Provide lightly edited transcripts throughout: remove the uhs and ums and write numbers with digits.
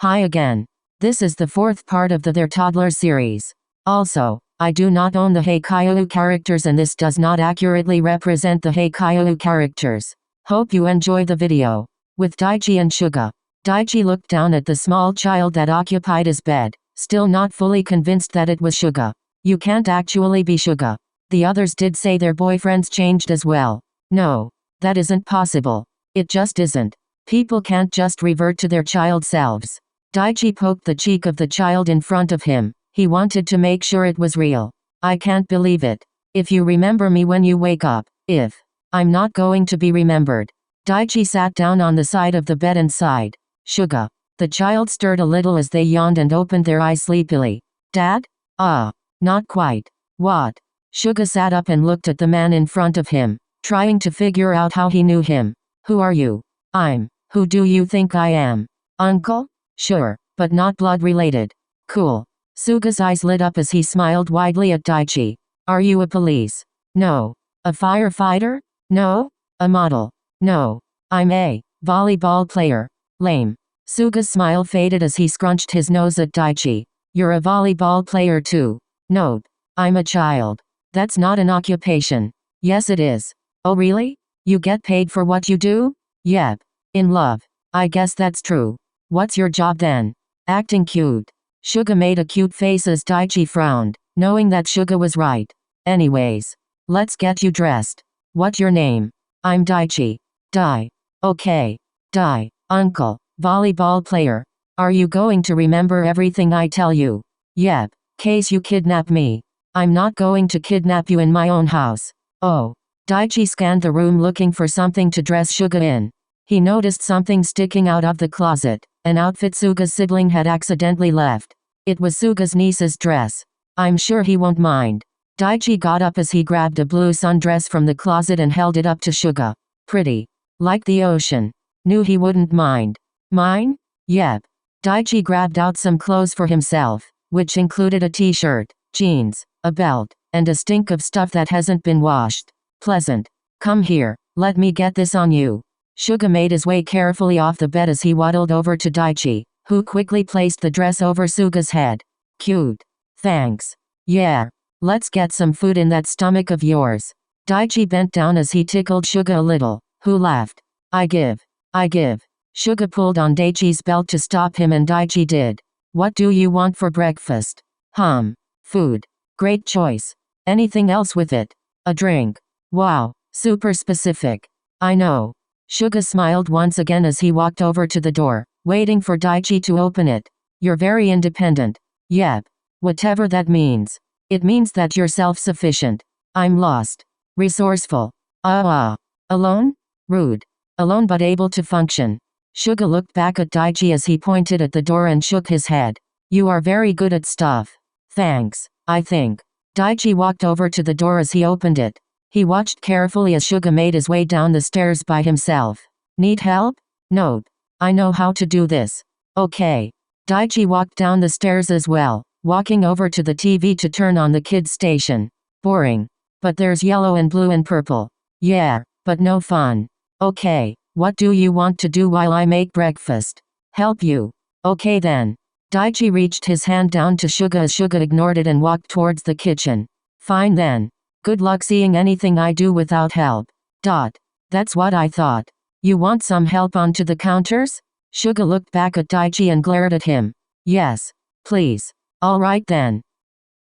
Hi again. This is the fourth part of the Their Toddlers series. Also, I do not own the Haikyuu characters and this does not accurately represent the Haikyuu characters. Hope you enjoy the video. With Daichi and Suga. Daichi looked down at the small child that occupied his bed, still not fully convinced that it was Suga. You can't actually be Suga. The others did say their boyfriends changed as well. No, that isn't possible. It just isn't. People can't just revert to their child selves. Daichi poked the cheek of the child in front of him. He wanted to make sure it was real. I can't believe it. If you remember me when you wake up, I'm not going to be remembered. Daichi sat down on the side of the bed and sighed. Suga. The child stirred a little as they yawned and opened their eyes sleepily. Dad? Not quite. What? Suga sat up and looked at the man in front of him, trying to figure out how he knew him. Who are you? Who do you think I am? Uncle? Sure, but not blood related. Cool. Suga's eyes lit up as he smiled widely at Daichi. Are you a police? No. A firefighter? No. A model? No. I'm a volleyball player. Lame. Suga's smile faded as he scrunched his nose at Daichi. You're a volleyball player too. Nope. I'm a child. That's not an occupation. Yes it is. Oh really? You get paid for what you do? Yep. In love. I guess that's true. What's your job then? Acting cute. Suga made a cute face as Daichi frowned, knowing that Suga was right. Anyways. Let's get you dressed. What's your name? I'm Daichi. Dai. Okay. Dai. Uncle. Volleyball player. Are you going to remember everything I tell you? Yep. Case you kidnap me. I'm not going to kidnap you in my own house. Oh. Daichi scanned the room looking for something to dress Suga in. He noticed something sticking out of the closet, an outfit Suga's sibling had accidentally left. It was Suga's niece's dress. I'm sure he won't mind. Daichi got up as he grabbed a blue sundress from the closet and held it up to Suga. Pretty. Like the ocean. Knew he wouldn't mind. Mine? Yep. Daichi grabbed out some clothes for himself, which included a t-shirt, jeans, a belt, and a stink of stuff that hasn't been washed. Pleasant. Come here, let me get this on you. Suga made his way carefully off the bed as he waddled over to Daichi, who quickly placed the dress over Suga's head. Cute. Thanks. Yeah. Let's get some food in that stomach of yours. Daichi bent down as he tickled Suga a little, who laughed. I give. Suga pulled on Daichi's belt to stop him and Daichi did. What do you want for breakfast? Food. Great choice. Anything else with it? A drink. Wow, super specific. I know. Suga smiled once again as he walked over to the door, waiting for Daichi to open it. You're very independent. Yep. Whatever that means. It means that you're self-sufficient. I'm lost. Resourceful. Alone? Rude. Alone but able to function. Suga looked back at Daichi as he pointed at the door and shook his head. You are very good at stuff. Thanks, I think. Daichi walked over to the door as he opened it. He watched carefully as Suga made his way down the stairs by himself. Need help? Nope. I know how to do this. Okay. Daichi walked down the stairs as well, walking over to the TV to turn on the kids' station. Boring. But there's yellow and blue and purple. Yeah, but no fun. Okay, what do you want to do while I make breakfast? Help you. Okay then. Daichi reached his hand down to Suga as Suga ignored it and walked towards the kitchen. Fine then. Good luck seeing anything I do without help. That's what I thought. You want some help onto the counters? Suga looked back at Daichi and glared at him. Yes, please. Alright then.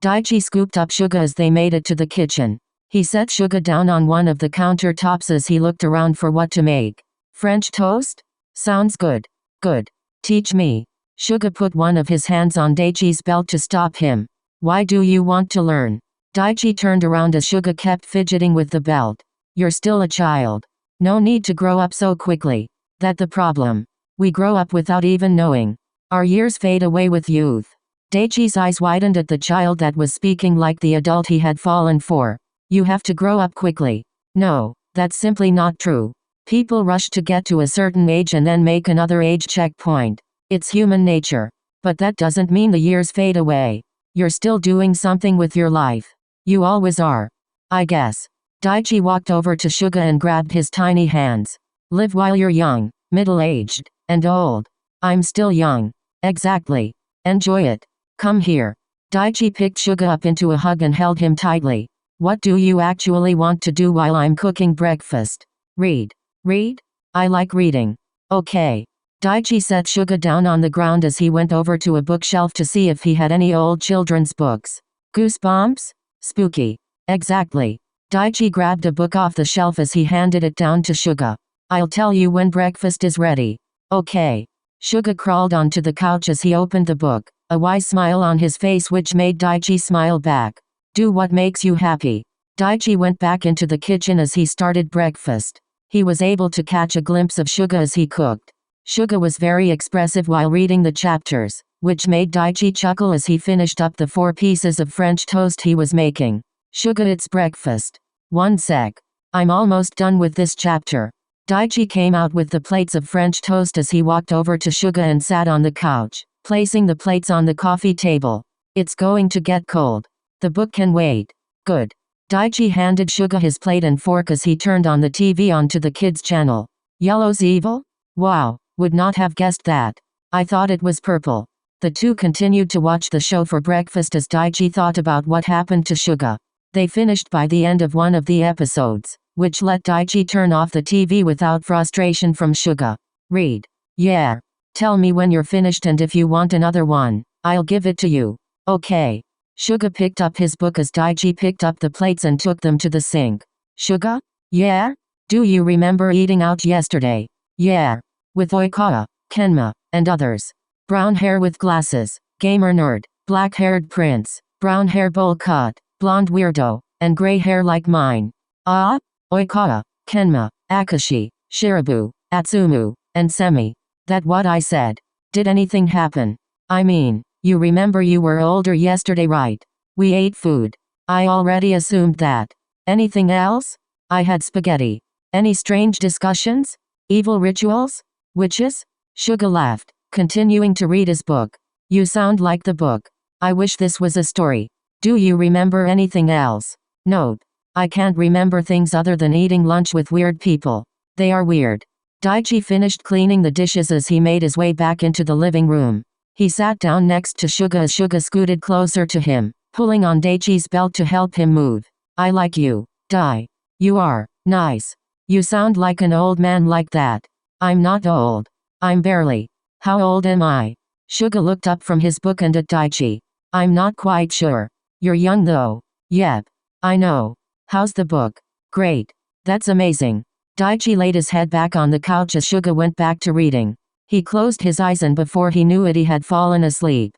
Daichi scooped up Suga as they made it to the kitchen. He set Suga down on one of the countertops as he looked around for what to make. French toast? Sounds good. Good. Teach me. Suga put one of his hands on Daichi's belt to stop him. Why do you want to learn? Daichi turned around as Suga kept fidgeting with the belt. You're still a child. No need to grow up so quickly. That's the problem. We grow up without even knowing. Our years fade away with youth. Daichi's eyes widened at the child that was speaking like the adult he had fallen for. You have to grow up quickly. No, that's simply not true. People rush to get to a certain age and then make another age checkpoint. It's human nature. But that doesn't mean the years fade away. You're still doing something with your life. You always are. I guess. Daichi walked over to Suga and grabbed his tiny hands. Live while you're young, middle-aged, and old. I'm still young. Exactly. Enjoy it. Come here. Daichi picked Suga up into a hug and held him tightly. What do you actually want to do while I'm cooking breakfast? Read. Read? I like reading. Okay. Daichi set Suga down on the ground as he went over to a bookshelf to see if he had any old children's books. Goosebumps? Spooky. Exactly. Daichi grabbed a book off the shelf as he handed it down to Suga. I'll tell you when breakfast is ready. Okay. Suga crawled onto the couch as he opened the book, a wise smile on his face which made Daichi smile back. Do what makes you happy. Daichi went back into the kitchen as he started breakfast. He was able to catch a glimpse of Suga as he cooked. Suga was very expressive while reading the chapters, which made Daichi chuckle as he finished up the 4 pieces of French toast he was making. Suga, it's breakfast. One sec. I'm almost done with this chapter. Daichi came out with the plates of French toast as he walked over to Suga and sat on the couch, placing the plates on the coffee table. It's going to get cold. The book can wait. Good. Daichi handed Suga his plate and fork as he turned on the TV onto the kids' channel. Yellow's evil? Wow, would not have guessed that. I thought it was purple. The two continued to watch the show for breakfast as Daichi thought about what happened to Suga. They finished by the end of one of the episodes, which let Daichi turn off the TV without frustration from Suga. Read. Yeah. Tell me when you're finished and if you want another one, I'll give it to you. Okay. Suga picked up his book as Daichi picked up the plates and took them to the sink. Suga? Yeah? Do you remember eating out yesterday? Yeah. With Oikawa, Kenma, and others. Brown hair with glasses, gamer nerd, black-haired prince, brown hair bowl cut, blonde weirdo, and gray hair like mine. Ah? Oikawa, Kenma, Akashi, Shirabu, Atsumu, and Semi. That what I said. Did anything happen? I mean, you remember you were older yesterday, right? We ate food. I already assumed that. Anything else? I had spaghetti. Any strange discussions? Evil rituals? Witches? Suga laughed, continuing to read his book. You sound like the book. I wish this was a story. Do you remember anything else? Nope. I can't remember things other than eating lunch with weird people. They are weird. Daichi finished cleaning the dishes as he made his way back into the living room. He sat down next to Suga as Suga scooted closer to him, pulling on Daichi's belt to help him move. I like you, Dai. You are nice. You sound like an old man like that. I'm not old. I'm barely. How old am I? Suga looked up from his book and at Daichi. I'm not quite sure. You're young though. Yep. I know. How's the book? Great. That's amazing. Daichi laid his head back on the couch as Suga went back to reading. He closed his eyes and before he knew it he had fallen asleep.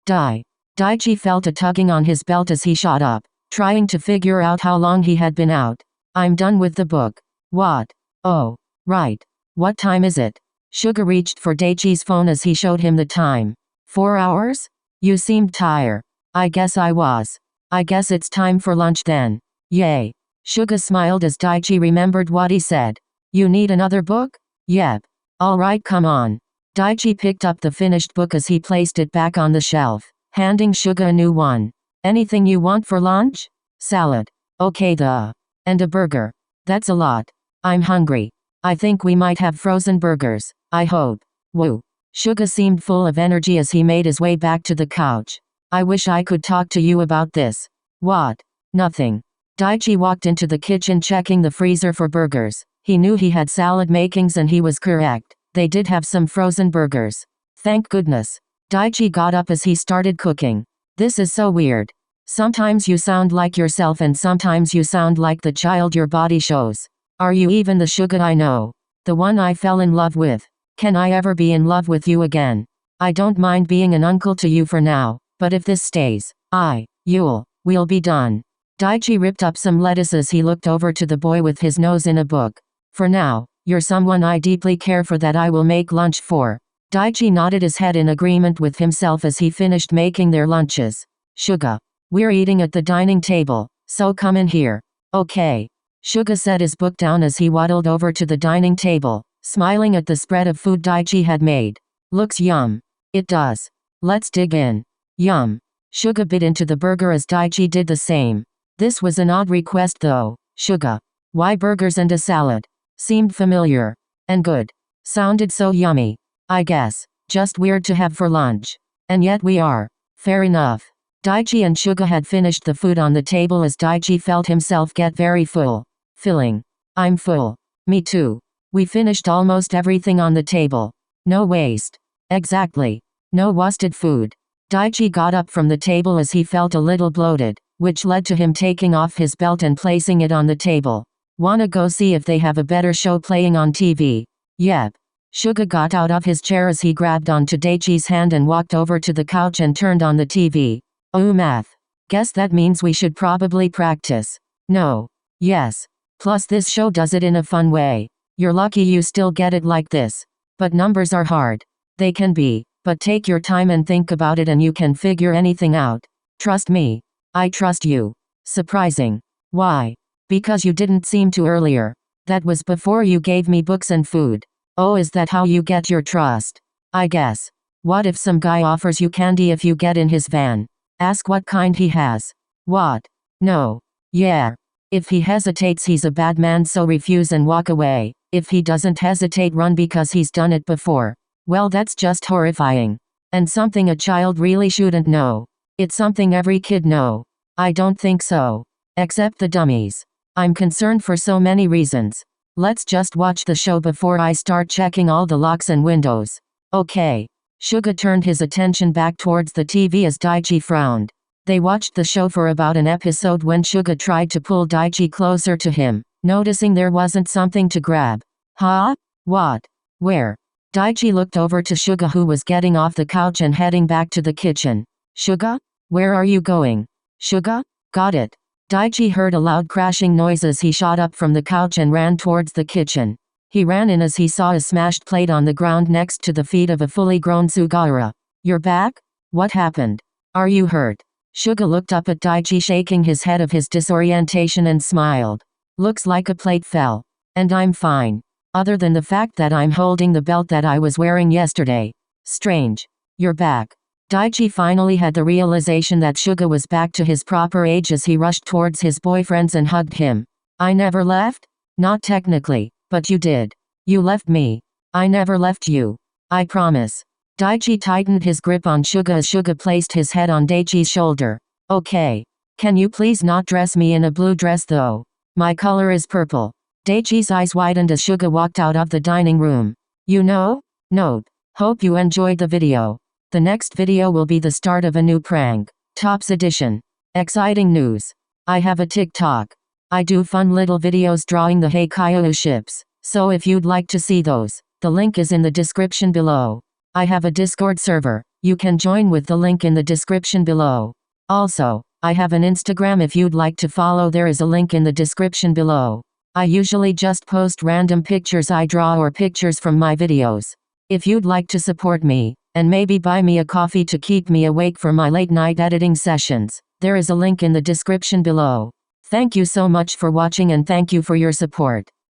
Daichi felt a tugging on his belt as he shot up, trying to figure out how long he had been out. I'm done with the book. What? Oh, right. What time is it? Suga reached for Daichi's phone as he showed him the time. 4 hours? You seemed tired. I guess I was. I guess it's time for lunch then. Yay. Suga smiled as Daichi remembered what he said. You need another book? Yep. Alright, come on. Daichi picked up the finished book as he placed it back on the shelf, handing Suga a new one. Anything you want for lunch? Salad. Okay and a burger. That's a lot. I'm hungry. I think we might have frozen burgers. I hope. Woo. Suga seemed full of energy as he made his way back to the couch. I wish I could talk to you about this. What? Nothing. Daichi walked into the kitchen checking the freezer for burgers. He knew he had salad makings and he was correct. They did have some frozen burgers. Thank goodness. Daichi got up as he started cooking. This is so weird. Sometimes you sound like yourself and sometimes you sound like the child your body shows. Are you even the Suga I know? The one I fell in love with? Can I ever be in love with you again? I don't mind being an uncle to you for now, but if this stays, we'll be done. Daichi ripped up some lettuce as he looked over to the boy with his nose in a book. For now, you're someone I deeply care for that I will make lunch for. Daichi nodded his head in agreement with himself as he finished making their lunches. Suga. We're eating at the dining table, so come in here. Okay. Suga set his book down as he waddled over to the dining table, smiling at the spread of food Daichi had made. Looks yum. It does. Let's dig in. Yum. Suga bit into the burger as Daichi did the same. This was an odd request though. Suga. Why burgers and a salad? Seemed familiar. And good. Sounded so yummy. I guess. Just weird to have for lunch. And yet we are. Fair enough. Daichi and Suga had finished the food on the table as Daichi felt himself get very full. Filling. I'm full. Me too. We finished almost everything on the table. No waste. Exactly. No wasted food. Daichi got up from the table as he felt a little bloated, which led to him taking off his belt and placing it on the table. Wanna go see if they have a better show playing on TV? Yep. Suga got out of his chair as he grabbed onto Daichi's hand and walked over to the couch and turned on the TV. Oh math. Guess that means we should probably practice. No. Yes. Plus this show does it in a fun way. You're lucky you still get it like this. But numbers are hard. They can be. But take your time and think about it and you can figure anything out. Trust me. I trust you. Surprising. Why? Because you didn't seem to earlier. That was before you gave me books and food. Oh, is that how you get your trust? I guess. What if some guy offers you candy if you get in his van? Ask what kind he has. What? No. Yeah. If he hesitates, he's a bad man, so refuse and walk away. If he doesn't hesitate, run because he's done it before. Well, that's just horrifying. And something a child really shouldn't know. It's something every kid know. I don't think so. Except the dummies. I'm concerned for so many reasons. Let's just watch the show before I start checking all the locks and windows. Okay. Suga turned his attention back towards the TV as Daichi frowned. They watched the show for about an episode when Suga tried to pull Daichi closer to him, noticing there wasn't something to grab. Huh? What? Where? Daichi looked over to Suga, who was getting off the couch and heading back to the kitchen. Suga? Where are you going? Suga? Got it. Daichi heard a loud crashing noise as he shot up from the couch and ran towards the kitchen. He ran in as he saw a smashed plate on the ground next to the feet of a fully grown Sugawara. You're back? What happened? Are you hurt? Suga looked up at Daichi, shaking his head of his disorientation, and smiled. Looks like a plate fell. And I'm fine. Other than the fact that I'm holding the belt that I was wearing yesterday. Strange. You're back. Daichi finally had the realization that Suga was back to his proper age as he rushed towards his boyfriends and hugged him. I never left? Not technically, but you did. You left me. I never left you. I promise. Daichi tightened his grip on Suga as Suga placed his head on Daichi's shoulder. Okay. Can you please not dress me in a blue dress though? My color is purple. Daichi's eyes widened as Suga walked out of the dining room. You know? Note. Hope you enjoyed the video. The next video will be the start of a new prank. Tops edition. Exciting news. I have a TikTok. I do fun little videos drawing the Haikyuu ships. So if you'd like to see those, the link is in the description below. I have a Discord server. You can join with the link in the description below. Also, I have an Instagram if you'd like to follow. There is a link in the description below. I usually just post random pictures I draw or pictures from my videos. If you'd like to support me, and maybe buy me a coffee to keep me awake for my late night editing sessions, there is a link in the description below. Thank you so much for watching and thank you for your support.